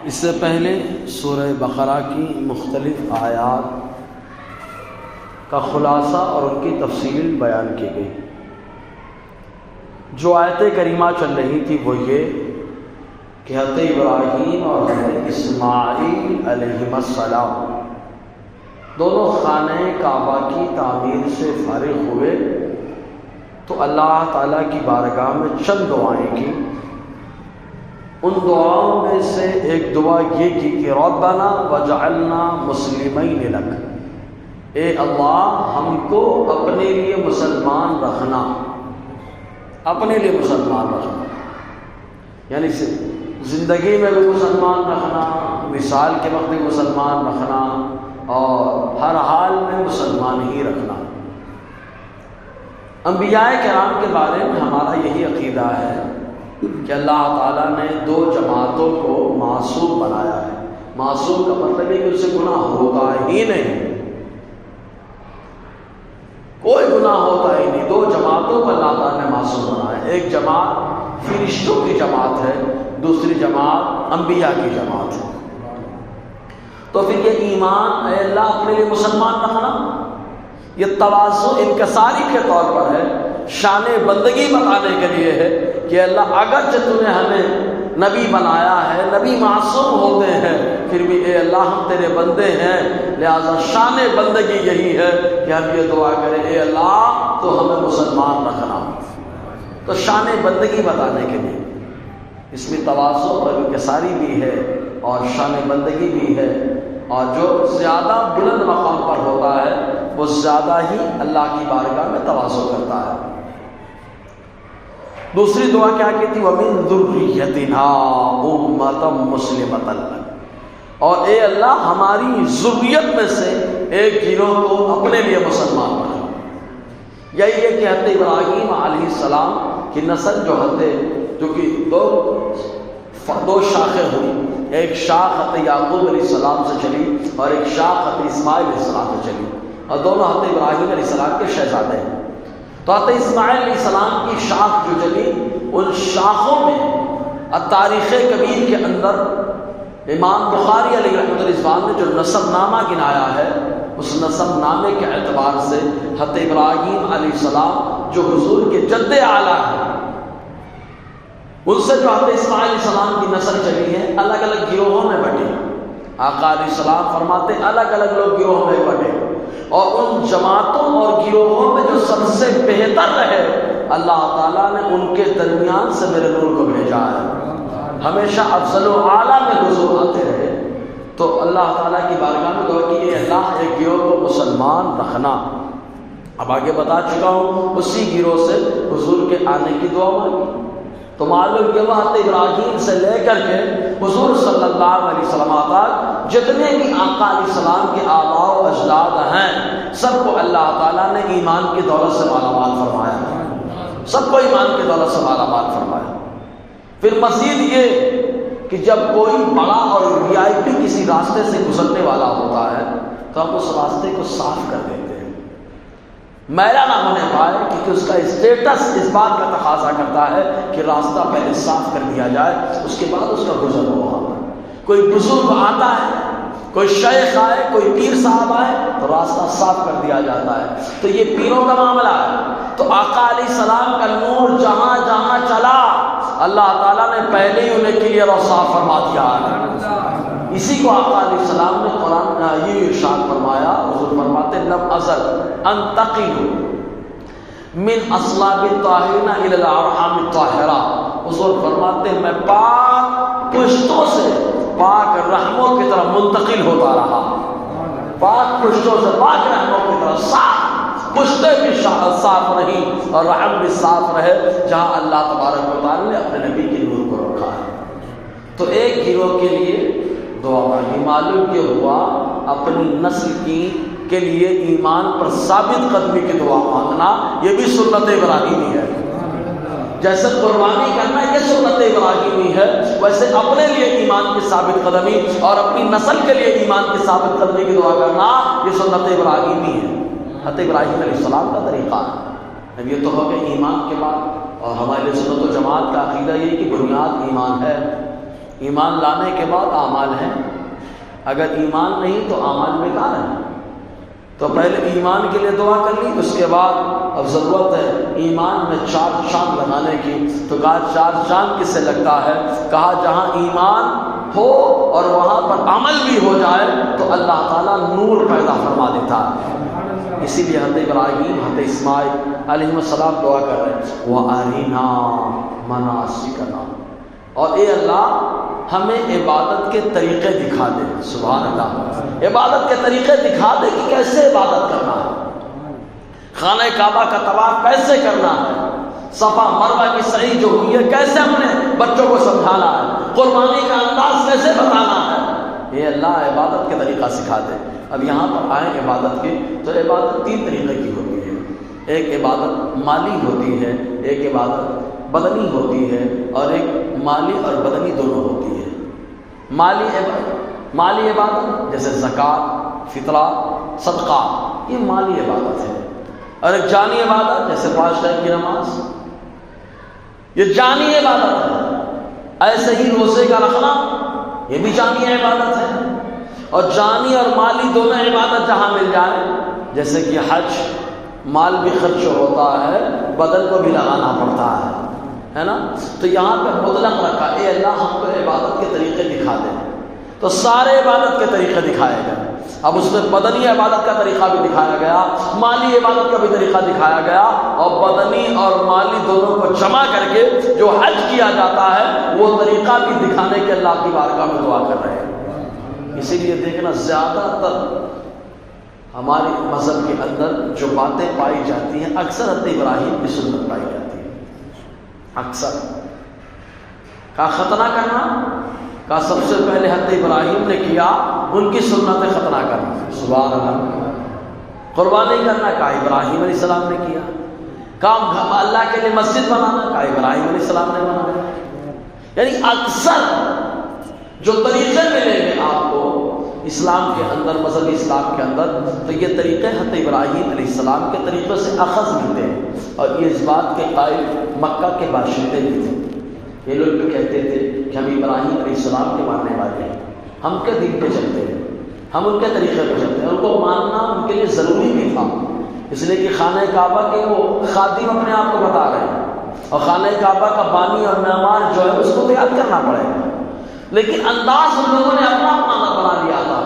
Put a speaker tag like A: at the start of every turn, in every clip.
A: اس سے پہلے سورہ بقرہ کی مختلف آیات کا خلاصہ اور ان کی تفصیل بیان کی گئی۔ جو آیت کریمہ چل رہی تھی وہ یہ کہ حضرت ابراہیم اور حضرت اسماعیل علیہم السلام دونوں خانہ کعبہ کی تعمیر سے فارغ ہوئے تو اللہ تعالیٰ کی بارگاہ میں چند دعائیں کی۔ ان دعاؤں میں سے ایک دعا یہ کی کہ ربنا وجعلنا مسلمین لک، اے اللہ ہم کو اپنے لیے مسلمان رکھنا، اپنے لیے مسلمان رکھنا، یعنی زندگی میں بھی مسلمان رکھنا، وصال کے وقت بھی مسلمان رکھنا، اور ہر حال میں مسلمان ہی رکھنا۔ انبیاء کرام کے بارے میں ہمارا یہی عقیدہ ہے کہ اللہ تعالیٰ نے دو جماعتوں کو معصوم بنایا ہے۔ معصوم کا مطلب ہے کہ اس سے گناہ ہوتا ہی نہیں، کوئی گناہ ہوتا ہی نہیں۔ دو جماعتوں کو اللہ تعالیٰ نے معصوم بنایا ہے، ایک جماعت فرشتوں کی جماعت ہے، دوسری جماعت انبیاء کی جماعت ہے۔ تو پھر یہ ایمان اے اللہ اپنے لیے مسلمان رکھنا، یہ تواضع انکساری کے طور پر ہے، شان بندگی بتانے کے لیے ہے کہ اللہ اگرچہ تو نے ہمیں نبی بنایا ہے، نبی معصوم ہوتے ہیں، پھر بھی اے اللہ ہم تیرے بندے ہیں، لہذا شان بندگی یہی ہے کہ ہم یہ دعا کریں اے اللہ تو ہمیں مسلمان رکھنا۔ تو شان بندگی بتانے کے لیے اس میں تواضع اور انکساری بھی ہے اور شان بندگی بھی ہے، اور جو زیادہ بلند مقام پر ہوتا ہے وہ زیادہ ہی اللہ کی بارگاہ میں تواضع کرتا ہے۔ دوسری دعا کیا کی تھی؟ وَمِن ذُرِّيَّتِنَا أُمَّةً مُسْلِمَةً لَكَ، اور اے اللہ ہماری ذریت میں سے ایک گروہ کو اپنے لیے مسلمان بنا۔ یہی ہے کہ حضرت ابراہیم علیہ السلام کی نسل جو کہ دو شاخیں ہوئی، ایک شاخ حضرت یعقوب علیہ السلام سے چلی اور ایک شاخ حضرت اسماعیل علیہ السلام سے چلی، اور دونوں حضرت ابراہیم علیہ السلام کے شہزادے ہیں۔ تو حضرت اسماعیل علیہ السلام کی شاخ جو چلی، ان شاخوں میں تاریخ کبیر کے اندر امام بخاری علیہ رحمۃ اللہ نے جو نسب نامہ گنایا ہے، اس نسب نامے کے اعتبار سے حضرت ابراہیم علیہ السلام جو حضور کے جد اعلیٰ ہیں، ان سے جو حضرت اسماعیل علیہ السلام کی نسل چلی ہے الگ الگ گروہوں میں بٹی۔ آقا علیہ السلام فرماتے الگ الگ لوگ گروہوں میں بٹے، اور ان جماعتوں اور گروہوں میں جو سب سے بہتر رہے اللہ تعالیٰ نے ان کے درمیان سے میرے نور کو بھیجا ہے، ہمیشہ افضل و اعلیٰ میں حضور آتے رہے۔ تو اللہ تعالیٰ کی بارگاہ میں دعا کی اے اللہ ایک گروہ کو مسلمان رکھنا۔ اب آگے بتا چکا ہوں اسی گروہ سے حضور کے آنے کی دعا مانگی، تو معلوم کہ وقت ابراہیم سے لے کر کے حضور صلی اللہ علیہ وسلم تک جتنے بھی آقا علیہ السلام کے آباء و اجداد ہیں، سب کو اللہ تعالیٰ نے ایمان کی دولت سے مالا مال فرمایا، سب کو ایمان کی دولت سے مالا مال فرمایا۔ پھر مزید یہ کہ جب کوئی بڑا اور VIP کسی راستے سے گزرنے والا ہوتا ہے تو ہم اس راستے کو صاف کر دیتے ہیں، میلا نہ ہونے پائے، کیونکہ اس کا اسٹیٹس اس بات کا تقاضا کرتا ہے کہ راستہ پہلے صاف کر دیا جائے، اس کے بعد اس کا گزر ہو۔ وہاں کوئی بزرگ آتا ہے، کوئی شیخ آئے، کوئی پیر صاحب آئے تو راستہ صاف کر دیا جاتا ہے۔ تو یہ پیروں کا معاملہ ہے۔ تو آقا علیہ السلام کا نور جہاں جہاں چلا اللہ تعالیٰ نے پہلے ہی انہیں کلیئر اور صاف فرما دیا ہے۔ اسی کو آقا علیہ السلام نے قرآن یہ ارشاد فرمایا، حضور فرماتے لم ازل انتقل من اصلاب الطاہرین الی الارحام الطاہرہ، حضور فرماتے میں پاک پشتوں سے پاک رحموں کی طرف منتقل ہوتا رہا، پاک پشتوں سے پاک رحموں کی طرف، صاف پشتیں بھی صاف رہی اور رحم بھی صاف رہے جہاں اللہ تبارک و تعالی نے اپنے نبی کے نور کو رکھا ہے۔ تو ایک گروہ کے لیے دعا مانگی، معلوم یہ ہوا اپنی نسل کے لیے ایمان پر ثابت قدمی کی دعا مانگنا یہ بھی سنت ابراہیمی ہے۔ جیسے قربانی کرنا یہ سنت ابراہیمی ہے، ویسے اپنے لیے ایمان کی ثابت قدمی اور اپنی نسل کے لیے ایمان کی ثابت قدمی کی دعا کرنا یہ سنت ابراہیمی ہے، حضرت ابراہیم علیہ السلام کا طریقہ ہے۔ اب یہ تو ہو گیا ایمان کے بعد، اور ہمارے سنت و جماعت کا عقیدہ یہ کہ بنیاد ایمان ہے، ایمان لانے کے بعد اعمال ہیں، اگر ایمان نہیں تو اعمال بیکار ہیں۔ تو پہلے ایمان کے لیے دعا کر لی، اس کے بعد اب ضرورت ہے ایمان میں چار چاند لگانے کی۔ تو کہا چار چاند کس سے لگتا ہے؟ کہا جہاں ایمان ہو اور وہاں پر عمل بھی ہو جائے تو اللہ تعالیٰ نور پیدا فرما دیتا ہے۔ اسی لیے حضرت ابراہیم حضرت اسماعیل علیہ السلام دعا کر رہے ہیں وَأَرِنَا مَنَاسِكَنَا، اور اے اللہ ہمیں عبادت کے طریقے دکھا دے۔ سبحان اللہ، عبادت کے طریقے دکھا دے کہ کیسے عبادت کرنا ہے، خانہ کعبہ کا طواف کیسے کرنا ہے، صفا مروہ کی سعی جو ہوئی ہے کیسے اپنے بچوں کو سمجھانا ہے، قربانی کا انداز کیسے بتانا ہے، یہ اللہ عبادت کے طریقہ سکھا دے۔ اب یہاں پر آئیں عبادت کی، تو عبادت تین طریقے کی ہوتی ہے، ایک عبادت مالی ہوتی ہے، ایک عبادت بدنی ہوتی ہے، اور ایک مالی اور بدنی دونوں ہوتی ہے۔ مالی عبادت جیسے زکوٰۃ، فطرہ، صدقہ، یہ مالی عبادت ہے، اور ایک جانی عبادت جیسے 5 ٹائم کی نماز، یہ جانی عبادت ہے۔ ایسے ہی روزے کا رکھنا یہ بھی جانی عبادت ہے، اور جانی اور مالی دونوں عبادت جہاں مل جائے، جیسے کہ حج، مال بھی خرچ ہوتا ہے، بدن کو بھی لگانا پڑتا ہے نا، تو یہاں پہ مطلق رکھا اے اللہ ہم کو عبادت کے طریقے دکھا دیں، تو سارے عبادت کے طریقے دکھائے گئے۔ اب اس میں بدنی عبادت کا طریقہ بھی دکھایا گیا، مالی عبادت کا بھی طریقہ دکھایا گیا، اور بدنی اور مالی دونوں کو جمع کر کے جو حج کیا جاتا ہے وہ طریقہ بھی دکھانے کے اللہ کی بارگاہ میں دعا کر رہے ہیں۔ اسی لیے دیکھنا زیادہ تر ہمارے مذہب کے اندر جو باتیں پائی جاتی ہیں اکثر حضرت ابراہیم کی سنت پائی جاتی ہے، اکثر۔ کا ختنہ کرنا کا سب سے پہلے حضرت ابراہیم نے کیا، ان کی سنت ختنہ کرنا، سبحان اللہ۔ قربانی کرنا کا ابراہیم علیہ السلام نے کیا، کام اللہ کے لیے مسجد بنانا کا ابراہیم علیہ السلام نے بنایا۔ یعنی اکثر جو طریقے ملیں گے آپ کو اسلام کے اندر، مذہب اسلام کے اندر، تو یہ طریقے حضرت ابراہیم علیہ السلام کے طریقوں سے اخذ ملتے ہیں، اور یہ اس بات کے قائل مکہ کے باشندے بھی تھے۔ یہ لوگ بھی کہتے تھے کہ ہم ابراہیم علیہ السلام کے ماننے والے ہیں، ہم کے دین پہ چلتے ہیں، ہم ان کے طریقے پہ چلتے ہیں، ان کو ماننا ان کے لیے ضروری بھی تھا، اس لیے کہ خانہ کعبہ کے وہ خادم اپنے آپ کو بتا رہے ہیں، اور خانہ کعبہ کا بانی اور معمار جو ہے اس کو تو یاد کرنا پڑے گا، لیکن انداز ان لوگوں نے اپنا اپنا بنا لیا تھا۔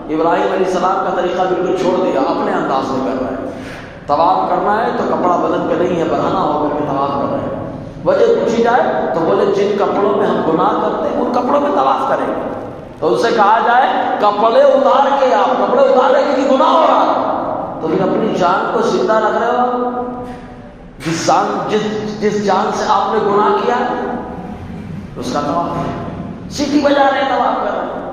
A: ابراہیم علیہ السلام کا طریقہ بالکل چھوڑ دیا، اپنے انداز میں کر رہے ہیں۔ طواف کرنا ہے تو کپڑا بدن پہ نہیں ہے، برہنہ ہو کر کے طواف کر رہے ہیں۔ وجہ پوچھی جائے تو بولے جن کپڑوں میں ہم گناہ کرتے ہیں ان کپڑوں میں طواف کریں گے، تو ان سے کہا جائے کپڑے اتار کے، آپ کپڑے اتارے کہ گناہ ہو رہا ہے، تو پھر اپنی جان کو زندہ رکھ رہے ہو، جس جان سے آپ نے گناہ کیا اس کا طواف، سیٹی بجا رہے ہیں، طواف کر رہے ہیں،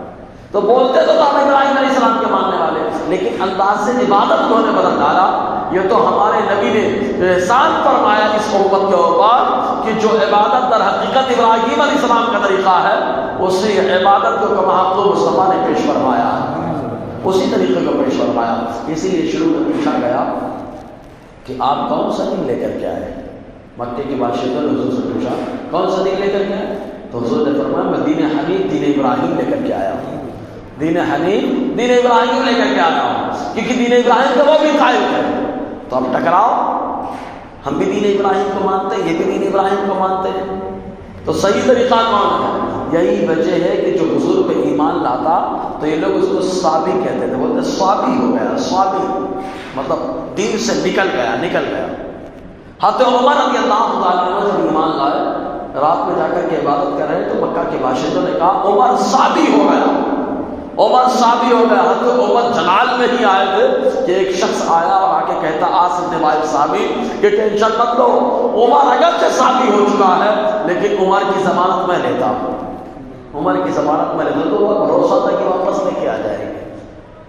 A: تو بولتے تو ہم ابراہیم علیہ السلام کے ماننے والے، لیکن انداز سے عبادت انہوں نے بدل ڈالا۔ یہ تو ہمارے نبی نے احسان فرمایا اس امت کے اوپر کہ جو عبادت در حقیقت ابراہیم علیہ السلام کا طریقہ ہے، اسی عبادت کو کما تو مصطفیٰ نے پیش فرمایا، اسی طریقے کو پیش فرمایا۔ اسی لیے شروع میں پوچھا گیا کہ آپ کون سا دین لے کر کے آئے؟ مکے کے بادشاہ نے حضور سے پوچھا کون سا دین لے کر کے آئے؟ تو حضور نے فرمایا میں دین حنیف، دین ابراہیم لے کر کے آیا ہوں، دین حنیف، دین ابراہیم لے کر کے آیا ہوں، کیونکہ دین ابراہیم کا وہ بھی قائل ہے۔ تو اب ٹکراؤ، ہم بھی دین ابراہیم کو مانتے ہیں، یہ بھی دین ابراہیم کو مانتے ہیں، تو صحیح طریقہ کون ہے؟ یہی وجہ ہے کہ جو حضور پہ ایمان لاتا تو یہ لوگ اس کو صابی کہتے تھے، بولتے صابی ہو گیا، صابی مطلب دین سے نکل گیا۔ حضرت عمر رضی اللہ تعالیٰ عنہ جب ایمان لائے، رات میں جا کر کے عبادت کر رہے تو مکہ کے باشندوں نے کہا عمر صابی ہو گیا، عمر صابی ہو گیا۔ حضرت عمر جلال میں ہی آئے تھے کہ ایک شخص آیا اور آ کے کہتا آصف بن وائل صابی کہ ٹینشن مت لو، عمر اگرچہ صابی ہو چکا ہے لیکن عمر کی ضمانت میں لیتا ہوں، عمر کی ضمانت میں لیتا، تو وہ بھروسہ تھا کہ واپس لے کے آ جائے گی،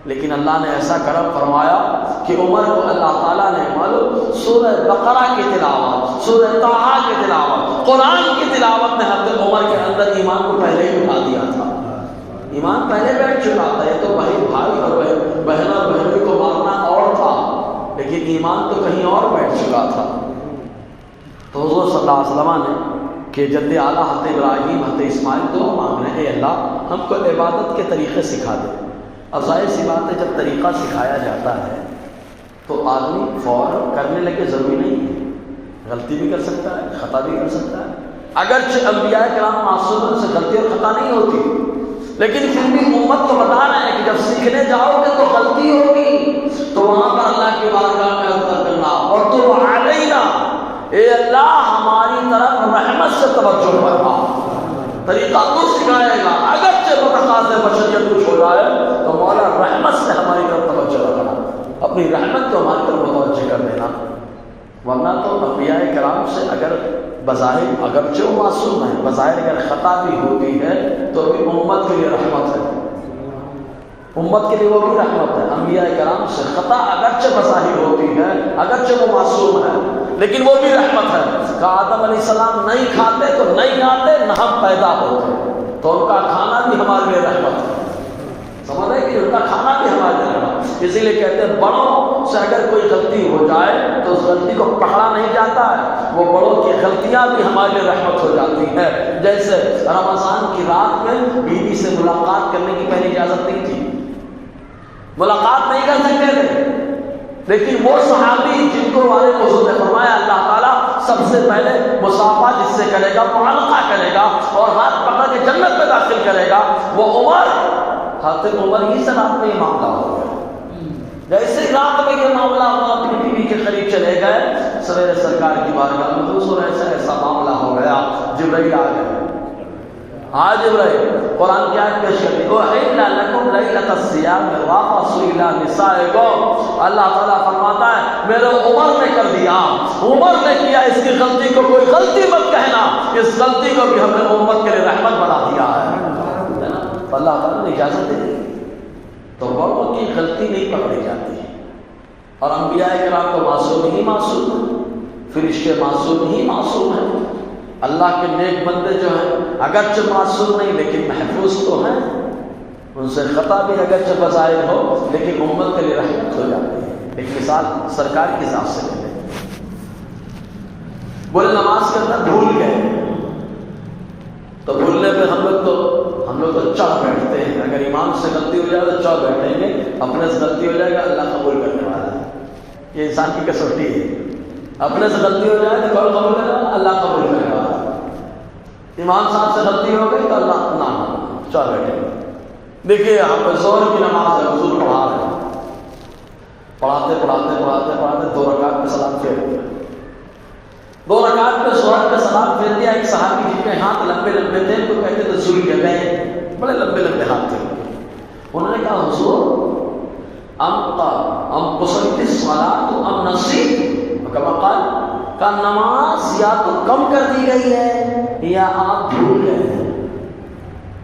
A: لیکن اللہ نے ایسا کرم فرمایا کہ عمر کو اللہ تعالیٰ نے معلوم سورہ بقرہ کی تلاوت، سورہ طٰہٰ کی تلاوت، قرآن کی تلاوت نے حضرت عمر کے اندر ایمان کو پہلے ہی اٹھا دیا تھا، ایمان پہلے بیٹھ چکا تھا۔ یہ تو بھائی اور بہن اور بہنوئی کو مارنا اور تھا، لیکن ایمان تو کہیں اور بیٹھ چکا تھا۔ تو حضور صلی اللہ علیہ وسلم نے کہ جد اعلیٰ حضرت ابراہیم حضرت اسماعیل دعا مانگے، مانگنا ہے، اے اللہ ہم کو عبادت کے طریقے سکھا دے۔ اب ظاہر سی بات ہے جب طریقہ سکھایا جاتا ہے تو آدمی فوراً کرنے لگے ضروری نہیں ہے، غلطی بھی کر سکتا ہے، خطا بھی کر سکتا ہے۔ اگرچہ انبیاء کرام معصوموں سے غلطی اور خطا نہیں ہوتی، لیکن پھر بھی امت کو بتا رہے ہیں کہ جب سیکھنے جاؤ گے تو غلطی ہوگی تو وہاں پر اللہ کی بارگاہ میں عرض کرنا اور تو علینا، اے اللہ ہماری طرف رحمت سے توجہ فرما۔ طریقہ تو سکھائے گا، اگرچہ متقاضے بشریت کچھ ہو جائے تو مولا رحمت سے ہماری طرف توجہ رکھنا، اپنی رحمت کو ہماری طرف متوجہ کر دینا۔ ورنہ تو انبیاء کرام سے اگر بظاہر اگرچہ وہ معصوم ہیں، بظاہر اگر خطا بھی ہوتی ہے تو بھی امت کے لیے رحمت ہے، امت کے لیے وہ بھی رحمت ہے۔ انبیاء کرام سے خطا اگرچہ بظاہر ہوتی ہے، اگرچہ وہ معصوم ہے، لیکن وہ بھی رحمت ہے۔ کہ آدم علیہ السلام نہیں کھاتے تو نہیں آتے، نہ ہم پیدا ہوتے تو ان کا کھانا بھی ہمارے لیے رحمت ہے۔ سمجھ رہے کہ ان کا کھانا بھی ہمارے لیے رحمت ہے۔ اسی لیے کہتے ہیں بڑوں سے اگر کوئی غلطی ہو جائے تو اس غلطی کو پکڑا نہیں جاتا ہے، وہ بڑوں کی غلطیاں بھی ہمارے لیے رحمت ہو جاتی ہے۔ جیسے رمضان کی رات میں بیوی سے ملاقات کرنے کی پہلے اجازت نہیں تھی، ملاقات نہیں کر سکتے تھے، لیکن وہ صحابی جن کو والے حضور نے فرمایا اللہ تعالیٰ سب سے پہلے مصافحہ جس سے کرے گا، معانقہ کرے گا اور ہاتھ پکڑ کے جنت میں داخل کرے گا، وہ عمر، حضرت عمر ہی سے رات میں یہ معاملہ ہو گیا۔ جیسے رات میں یہ معاملہ ہوا اپنی بیوی کے قریب چلے گئے، سویرے سرکار کی بارگاہ میں حضور ایسا معاملہ ہو گیا، جبرائیل آ گئے۔ ہاں جبرائیل قرآن کی آیت پیش کرتی ہے اُحِلَّ لَكُمْ لَيْلَةَ الصِّيَامِ الرَّفَثُ إِلَىٰ نِسَائِكُمْ، اللہ تعالیٰ فرماتا ہے میرے عمر نے کر دیا، عمر نے کیا، اس کی غلطی کو کوئی غلطی مت کہنا، اس غلطی کو بھی ہم نے امت کے لیے رحمت بنا دیا ہے۔ اللہ تعالیٰ نے اجازت دے دی تو بڑوں کی غلطی نہیں پکڑی جاتی ہے۔ اور انبیاء کرام تو معصوم ہی معصوم ہیں، فرشتے معصوم ہی معصوم ہیں، اللہ کے نیک بندے جو ہیں اگرچہ معصوم نہیں لیکن محفوظ تو ہیں، ان سے خطا بھی اگرچہ بظاہر ہو لیکن امت کے لیے رحمت ہو جاتی ہے۔ ایک مثال سرکار کی ذات سے لے لیں، بولے نماز کے اندر بھول گئے تو بھولنے پہ ہم لوگ تو چڑھ بیٹھتے ہیں، اگر ایمان سے غلطی ہو جائے تو چڑھ بیٹھیں گے، اپنے سے غلطی ہو جائے گا اللہ قبول کرنے والا ہے، یہ انسان کی کسوٹی ہے۔ اپنے سے غلطی ہو جائے تو کون قبول کرے گا؟ اللہ قبول کرے گا۔ امام صاحب سے غلطی ہو گئی تو اللہ نہ چڑھ بیٹھے گا۔ دیکھیے یہاں پہ ظہر کی نماز ہے، حضور پڑھا رہے ہیں، پڑھاتے 2 رکعت پہ سلام پھیر دیا، 2 رکعت پہ ظہر پہ سلام پھیر دیا۔ ایک صحابی جن کے ہاتھ لمبے لمبے تھے تو کہتے تھے ذوالجبین، بڑے لمبے لمبے ہاتھ تھے، انہوں نے کہا حضور ام قصرت الصلاۃ ام نسیت، کما قال، کا نماز یا تو کم کر دی گئی ہے یا آپ بھول گئے ہیں۔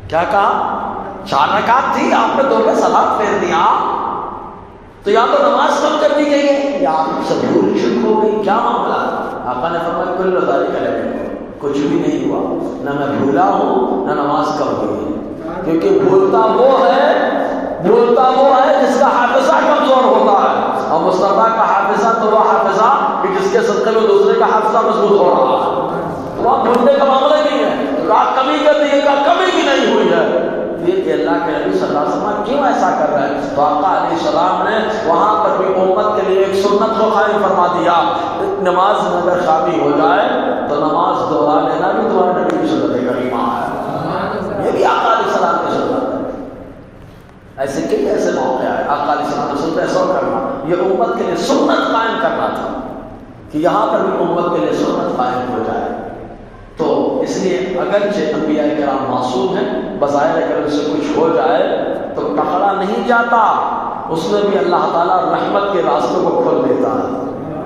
A: کیا کہا؟ 4 رکعت تھی، آپ نے 2 پہ سلام پھیر دیا تو یا تو نماز کم کر دی گئی ہے یا آپ سے بھول چک ہو گئی، کیا معاملہ؟ آقا نے فرمایا کل ذالک لم یکن، کچھ بھی نہیں ہوا، نہ میں بھولا ہوں نہ نماز کم ہوئی، کیونکہ بھولتا وہ ہے جس کا حافظہ کمزور ہوتا ہے، اور مصطفیٰ کا حافظہ تو وہ حافظہ کہ جس کے صدقے میں دوسرے کا حافظہ مضبوط ہو رہا ہے، وہاں بھولنے کا معاملہ نہیں ہے، رات کمی کر دی ہے، کمی بھی نہیں ہوئی ہے۔ پھر کہ اللہ کے نبی صلی اللہ علیہ وسلم کیوں ایسا کر رہے ہیں؟ تو آقا علیہ السلام نے وہاں پر بھی امت کے لیے ایک سنت کو قائم فرما دیا، نماز میں اگر خامی ہو جائے تو نماز دوہرا لینا بھی تمہارے نبی کی سنت کریمہ ہے، یہ بھی آقا علیہ السلام کی سنت ہے۔ ایسے کئی ایسے موقع آئے آقا علیہ السلام نے سنت ایسا کرنا، یہ امت کے لیے سنت قائم کرنا تھا کہ یہاں پر بھی امت کے لیے سنت قائم ہو جائے۔ تو اس لیے اگرچہ انبیاء کرام معصوم ہیں، بظاہر اگر ان سے کچھ ہو جائے تو پکڑا نہیں جاتا، اس میں بھی اللہ تعالیٰ رحمت کے راستوں کو کھول دیتا ہے،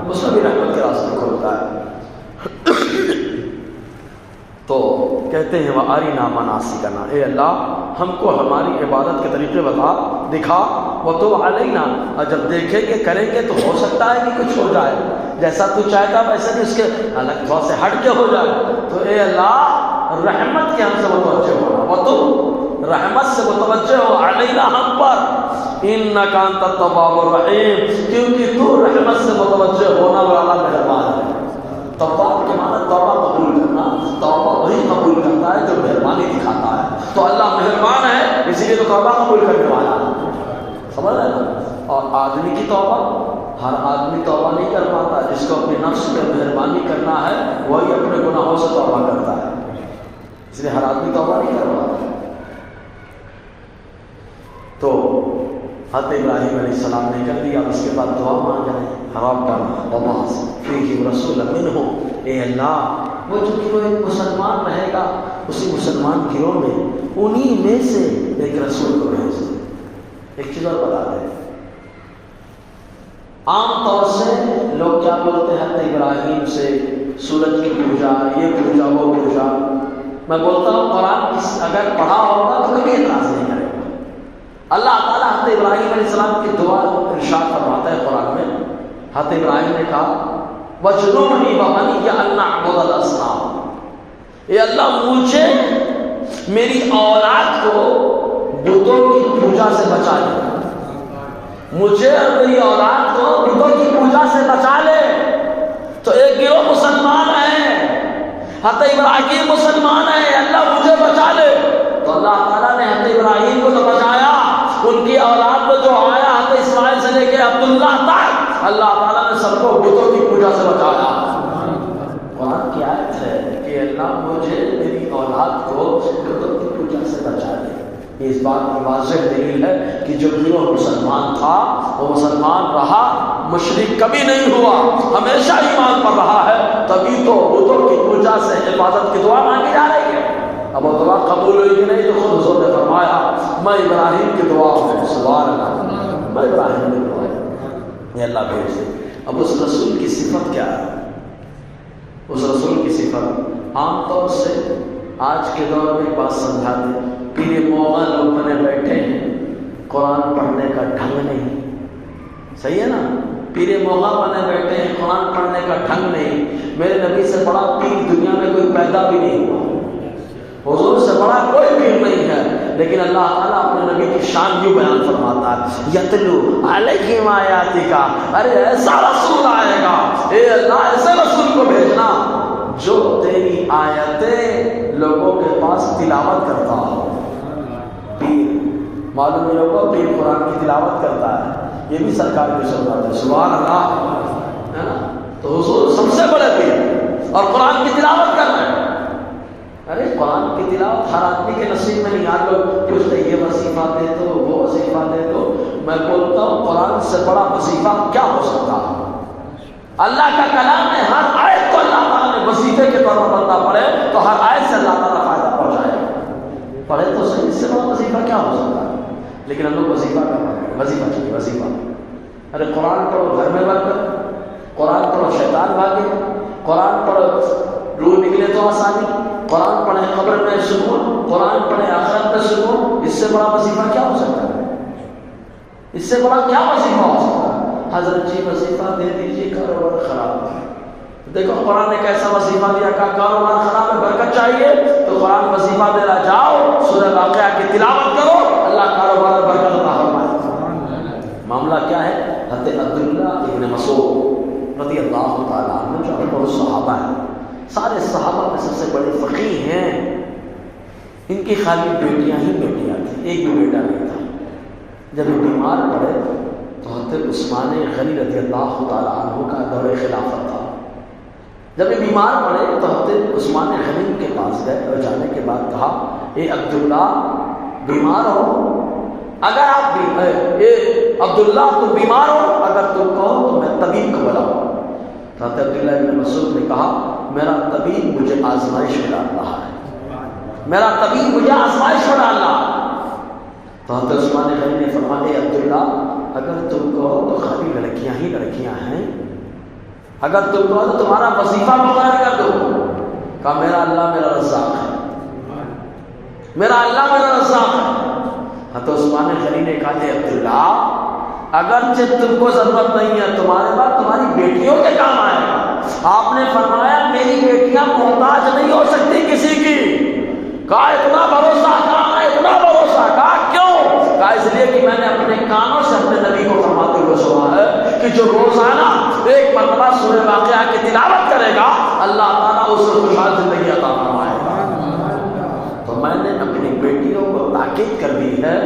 A: اس میں بھی رحمت کے راستے کھولتا ہے۔ تو کہتے ہیں وَأَرِنَا مَنَاسِكَنَا، اے اللہ ہم کو ہماری عبادت کے طریقے بتا دکھا، وَتُبْ عَلَيْنَا، اور جب دیکھیں گے کریں گے تو ہو سکتا ہے کہ کچھ ہو جائے، جیسا تو چاہتا ویسے بھی اس کے الگ تھوڑا سے ہٹ کے ہو جائے، تو اے اللہ رحمت کے ہم سے متوجہ ہونا، وَتُبْ رحمت سے متوجہ ہو علینا ہم پر، اِنَّكَ أَنْتَ التَّوَّابُ الرَّحِيمُ، کیونکہ تو رحمت سے متوجہ ہونا والا مہربان ہے۔ تواب کے معنی توبہ قبول کرنا، ورنہ توبہ وہی قبول کرتا ہے جو مہربانی دکھاتا ہے. تو اللہ مہربان ہے اسی لیے تو توبہ قبول کرنے والا ہے. سمجھ رہے نا؟ اور آدمی کی توبہ، ہر آدمی توبہ نہیں کر پاتا. جس کو اپنے نفس پہ مہربانی کرنا ہے وہی اپنے گناہوں سے توبہ کرتا ہے. اس لیے ہر آدمی توبہ نہیں کر پاتا. تو حضرت ابراہیم علیہ السلام نے کر دیا. اس کے بعد دعا مانگ رہے ہیں حرام کا نماز فیہ رسول منہ، اے اللہ وہ جو گروہ ایک مسلمان رہے گا اسی مسلمان گروہ میں انہی میں سے ایک رسول کو بھیج دے. ایک چیز اور بتا دیں، عام طور سے لوگ کیا بولتے ہیں حضرت ابراہیم سے سورج کی پوجا، یہ پوجا وہ پوجا. میں بولتا ہوں قرآن اگر پڑھا ہوگا تو کبھی اعتراض نہیں کرے گا. اللہ تعالیٰ حضرت ابراہیم علیہ السلام کی دعا ارشاد فرماتا ہے قرآن میں. حضرت ابراہیم نے کہا وَجْنُبْنِي وَبَنِيَّ أَن نَّعْبُدَ الْأَصْنَامَ، اے اللہ مجھے میری اولاد کو بتوں کی پوجا سے بچا لے، مجھے اور میری اولاد کو بتوں کی پوجا سے بچا لے. تو ایک گروہ مسلمان ہے، حضرت ابراہیم مسلمان ہے، اللہ مجھے بچا لے. تو اللہ تعالیٰ نے حضرت ابراہیم کو تو بچایا، ان کی اولاد میں جو آیا حضرت اسماعیل سے لے کے عبداللہ تک اللہ تعالیٰ نے سب کو بتوں کی پوجا سے بچایا. قرآن کی آیت ہے کہ اللہ مجھے میری اولاد کو بتوں کی پوجا سے بچا لے. یہ اس بات کی واضح دلیل ہے کہ جو گروہ مسلمان تھا وہ مسلمان رہا، مشرک کبھی نہیں ہوا، ہمیشہ ایمان پر رہا ہے. تبھی تو بتوں کی پوجا سے حفاظت کی دعا مانگی جا رہی ہے. اب وہ دعا قبول ہوئی کہ نہیں تو خود حضور نے فرمایا میں ابراہیم کی دعا ہوں. سبحان اللہ، میں ابراہیم کی دعا ہوں، یہ اللہ بھیج دے. اب اس رسول کی صفت کیا ہے؟ اس رسول کی صفت عام طور سے آج کے دور میں ایک بات سمجھا دیں، پیر موغا لوگ بنے بیٹھے ہیں، قرآن پڑھنے کا ڈھنگ نہیں. صحیح ہے نا؟ پیر موغا بنے بیٹھے ہیں، قرآن پڑھنے کا ڈھنگ نہیں. میرے نبی سے بڑا پیر دنیا میں کوئی پیدا بھی نہیں ہوا، حضور سے بڑا کوئی پیر نہیں ہے. لیکن اللہ تعالیٰ اپنے نبی کی شان یوں بیان فرماتا ہے یتلو علیہم آیاتک، ارے ایسا رسول آئے گا، اے اللہ ایسے رسول کو بھیجنا جو تیری آیتیں لوگوں کے پاس تلاوت کرتا ہو. پیر معلوم ہے لوگوں، پیر قرآن کی تلاوت کرتا ہے، یہ بھی سرکار کی سنت ہے. سبحان اللہ، ہے نا؟ تو حضور سب سے بڑے پیر اور قرآن کی تلاوت کر رہے ہیں. ارے قرآن کی تلاوت ہر آدمی کے نصیب میں نہیں. آپ لوگ پوچھتے یہ وظیفہ دے دو وہ وظیفہ دے دو. میں بولتا ہوں قرآن سے بڑا وظیفہ کیا ہو سکتا ہے؟ اللہ کا کلام ہے، ہر آیت کو اللہ تعالیٰ نے وظیفے کے طور پر بندہ پڑھے تو ہر آیت سے اللہ تعالیٰ فائدہ پہنچائے گا. پڑھے تو صحیح، اس سے بڑا وظیفہ کیا ہو سکتا ہے؟ لیکن ہم لوگ وظیفہ کر رہے ہیں، وظیفہ چاہیے وظیفہ. ارے قرآن پڑھو گھر میں برکت، قرآن پڑھو شیطان بھاگے، قرآن پڑھو روح نکلے تو آسانی، قرآن پڑھیں قبر میں سکون، قرآن پڑھیں آخرت میں سکون. اس سے بڑا وظیفہ کیا ہو سکتا ہے؟ اس سے بڑا کیا وظیفہ ہو سکتا ہے؟ حضرت جی وظیفہ دے دیجیے کاروبار خراب ہے. دیکھو قرآن نے کیسا وظیفہ دیا، کہا کاروبار خراب ہے برکت چاہیے تو قرآن وظیفہ دے رہا، جاؤ سورہ واقعہ کی تلاوت کرو، اللہ کاروبار برکت عطا فرمائے. معاملہ کیا ہے؟ حضرت عبداللہ ابن مسعود رضی اللہ تعالیٰ عنہ جو بہت صحابہ ہیں، سارے صحابہ میں سب سے بڑے فقیہ ہیں. ان کی خالی بیٹیاں ہی بیٹیاں تھیں، ایک بھی بیٹا نہیں تھا. جب یہ بیمار پڑے تو حضرت عثمان غنی رضی اللہ تعالیٰ عنہ کا دور خلافت تھا. جب یہ بیمار پڑے تو حضرت عثمان غنی کے پاس گئے اور جانے کے بعد کہا اے عبداللہ بیمار ہو، اگر آپ عبداللہ تم بیمار ہو، اگر تم کہو تو میں طبیب کو بلاؤں. حضرت عبداللہ ابن مسعود نے کہا میرا طبیب مجھے آزمائش میں ڈال رہا ہے، میرا طبیب مجھے آزمائش میں ڈال رہا ہے. تو حضرت عثمان غنی نے فرمایا اے عبداللہ اگر تم کہو تو خالی لڑکیاں ہی لڑکیاں ہیں، اگر تم کہو تو تمہارا وظیفہ مقرر کر دو. کہا میرا اللہ میرا رزاق ہے، میرا اللہ میرا رزاق ہے. حضرت عثمان غنی نے کہا اے عبداللہ اگرچہ تم کو ضرورت نہیں ہے، تمہارے بعد تمہاری بیٹیوں کے کام آئے گا. آپ نے فرمایا میری بیٹیاں محتاج نہیں ہو سکتی کسی کی. کہا اتنا بھروسہ، کہا اتنا بھروسہ. کہا کیوں؟ کہا اس لیے کہ میں نے اپنے کانوں سے اپنے نبی کو فرماتے ہوئے سنا ہے کہ جو روزانہ ایک مرتبہ سورہ واقعہ کی تلاوت کرے گا اللہ تعالیٰ اسے خوشحال زندگی عطا فرمائے گا۔ تو میں نے اپنی بیٹیوں کو تاکید کر دی ہے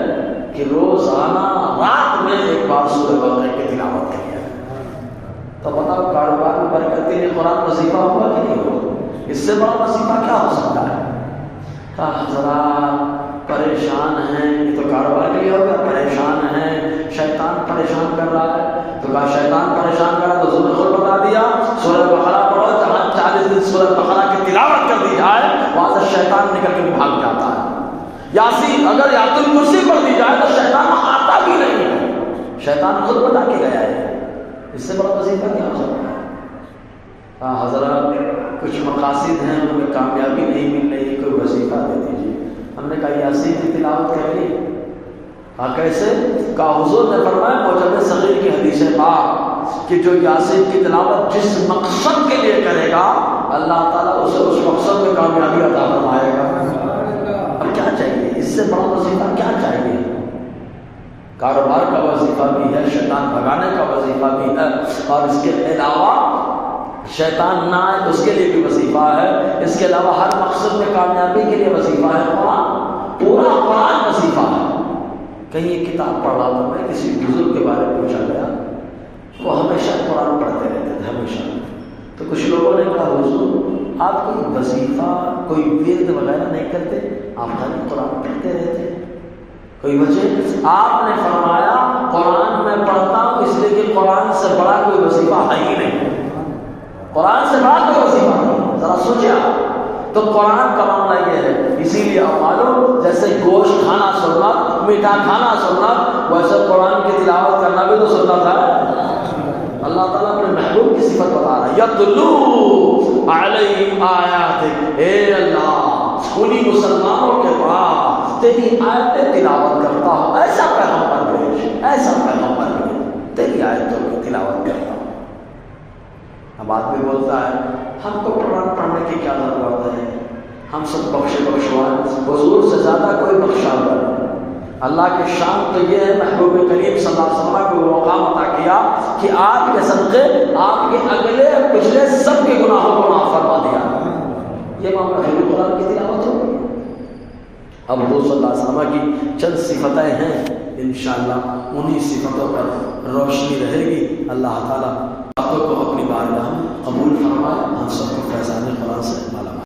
A: کہ روزانہ رات میں ایک بار سورہ بقرہ کی تلاوت کریے۔ تو بتاؤ کاروبار میں برکت کے لیے قرآن وظیفہ ہوا کہ نہیں ہوا؟ اس سے بڑا وظیفہ کیا ہو سکتا ہے؟ کہا حضرات پریشان ہیں، یہ تو کاروبار کے لیے ہوگا، پریشان ہیں، شیطان پریشان کر رہا ہے۔ تو کہا شیطان پریشان کر رہا ہے تو تم نے خود بتا دیا سورہ بقرہ پڑھو، جہاں 40 دن سورہ بقرہ کی تلاوت کر دی جائے وہاں سے شیطان نکل کے بھاگ جاتا ہے۔ یاسین اگر آیت الکرسی پڑھ دی جائے تو شیطان آتا بھی نہیں ہے، شیطان خود بتا کے گیا ہے۔ اس سے بڑا وظیفہ کیا ہو سکتا ہے؟ حضرات کچھ مقاصد ہیں ان میں کامیابی نہیں مل رہی، کوئی وظیفہ دے دیجیے۔ ہم نے کہا یاسین کی تلاوت کر لی۔ کہا کیسے؟ کہا حضور نے فرمایا معجم صغیر کی حدیث پاک کہ جو یاسین کی تلاوت جس مقصد کے لیے کرے گا اللہ تعالیٰ اسے اس مقصد میں کامیابی عطا فرمائے گا۔ اب کیا چاہیے؟ اس سے بڑا وظیفہ کیا چاہیے؟ کاروبار کا وظیفہ بھی ہے، شیطان بھگانے کا وظیفہ بھی ہے، اور اس کے علاوہ شیطان نہ آئے اس کے لیے بھی وظیفہ ہے، اس کے علاوہ ہر مقصد میں کامیابی کے لیے وظیفہ ہے۔ قرآن پورا قرآن وظیفہ ہے۔ کہیں یہ کتاب پڑھ رہا تھا میں، کسی بزرگ کے بارے میں پوچھا گیا، وہ ہمیشہ قرآن پڑھتے رہتے تھے ہمیشہ۔ تو کچھ لوگوں نے کہا حضور آپ کوئی وظیفہ کوئی ورد وغیرہ نہیں کرتے، آپ خالی قرآن پڑھتے رہتے، کوئی وجہ؟ آپ نے فرمایا قرآن میں پڑھتا ہوں اس لیے کہ قرآن سے بڑا کوئی وظیفہ ہے ہی نہیں، قرآن سے بڑا کوئی وظیفہ نہیں۔ ذرا سوچیں آپ، تو قرآن کا معاملہ یہ ہے۔ اسی لیے آپ معلوم جیسے گوشت کھانا سنت، میٹھا کھانا سنت، ویسے قرآن کی تلاوت کرنا بھی تو سنت ہے۔ اللہ تعالیٰ اپنے محبوب کی صفت بتا رہا ہے، یتلو علیہم آیاتک، اے اللہ انہی مسلمانوں کے پاس تیری آیتیں تلاوت کرتا ہوں، ایسا پیغمبر بھیج، ایسا پیغمبر بھیج، تیری آیتوں کی تلاوت کرتا ہوں۔ اب آدمی بولتا ہے ہم کو قرآن پڑھنے کی کیا ضرورت ہے، ہم سب بخشے بخشوائے، حضور سے زیادہ کوئی بخشا نہیں۔ اللہ کی شان تو یہ ہے، محبوب کریم صلی اللہ علیہ وسلم کو مقام عطا کیا کہ آپ کے صدقے آپ کے اگلے پچھلے سب کے گناہوں کو معاف فرما دیا۔ یہ معاملہ ہے قرآن کی تلاوت ہو۔ اب حضور صلی اللہ علیہ وسلم کی چند صفتیں ہیں، انشاءاللہ انہی صفتوں پر روشنی رہے گی۔ اللہ تعالیٰ باتوں کو اپنی بارگاہ میں قبول فرمائے، ہم سب کو فیضان قرآن سے